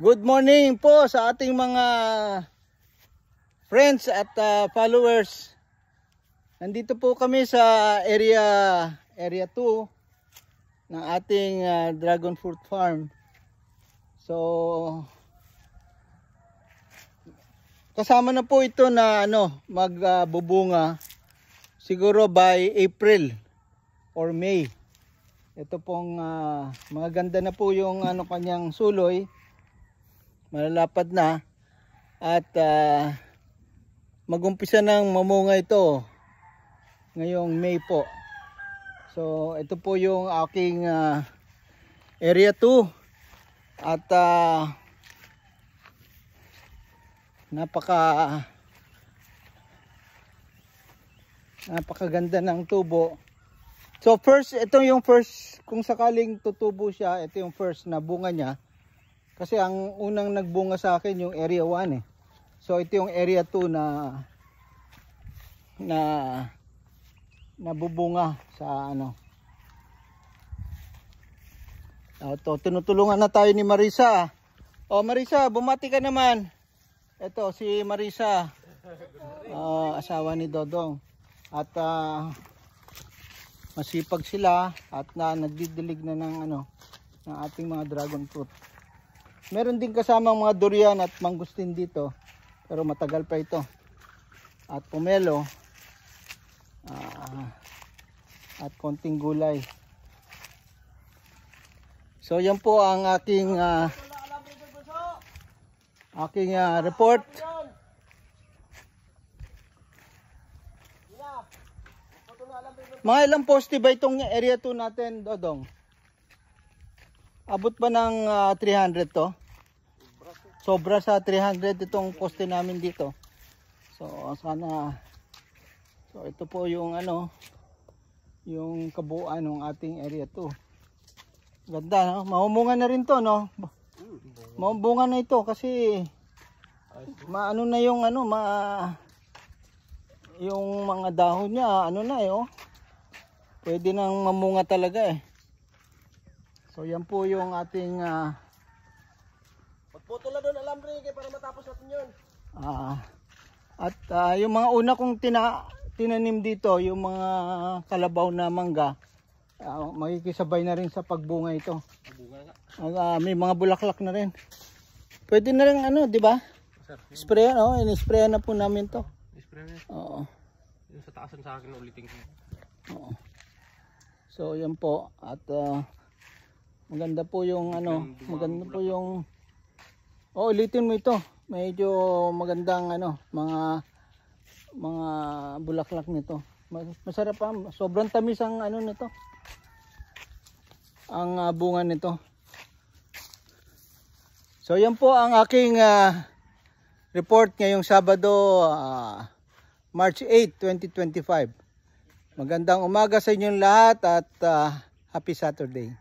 Good morning po sa ating mga friends at followers. Nandito po kami sa area 2 ng ating dragon fruit farm. So kasama na po ito na magbubunga siguro by April or May. Ito pong mga ganda na po yung kanyang suloy. Malalapad na at magumpisa ng mamunga ito ngayong May po. So ito po yung aking area 2 at napakaganda ng tubo. So ito yung first, kung sakaling tutubo siya, ito yung first na bunga niya. Kasi ang unang nagbunga sa akin yung area 1 eh. So ito yung area 2 na nabubunga sa Ito, tinutulungan na tayo ni Marisa. Oh Marisa, bumati ka naman. Ito si Marisa. Asawa ni Dodong. At masipag sila at nagdidilig na ng ating mga dragon fruit. Meron din kasamang mga durian at mangustin dito, pero matagal pa ito. At pomelo at konting gulay. So yan po ang aking report. Mga ilang poste ba itong area 2 natin, Dodong? Abot ba ng 300 to? Sobra sa 300 itong poste namin dito. So sana, so ito po yung yung kabuuan ng ating area 2. Ganda, no? Mahumunga na rin to, no? Mahumunga na ito kasi maano na yung yung mga dahon niya, oh. Pwede nang mamunga talaga eh. So yan po yung ating magputol na doon alambre para matapos natin yun. At yung mga una kong tinanim dito, yung mga kalabaw na mangga, makikisabay na rin sa pagbunga ito. May mga bulaklak na rin. Pwede na rin di ba? Spray in-spray na po namin to. Spray na. Oo. Yung sa taasan sa akin ulitin ko. Oo. So yan po at maganda po yung maganda po yung ulitin mo ito. Medyo magandang mga bulaklak nito. Masarap pa, sobrang tamis ang nito. Ang bunga nito. So yan po ang aking report ngayong Sabado, March 8, 2025. Magandang umaga sa inyong lahat at happy Saturday.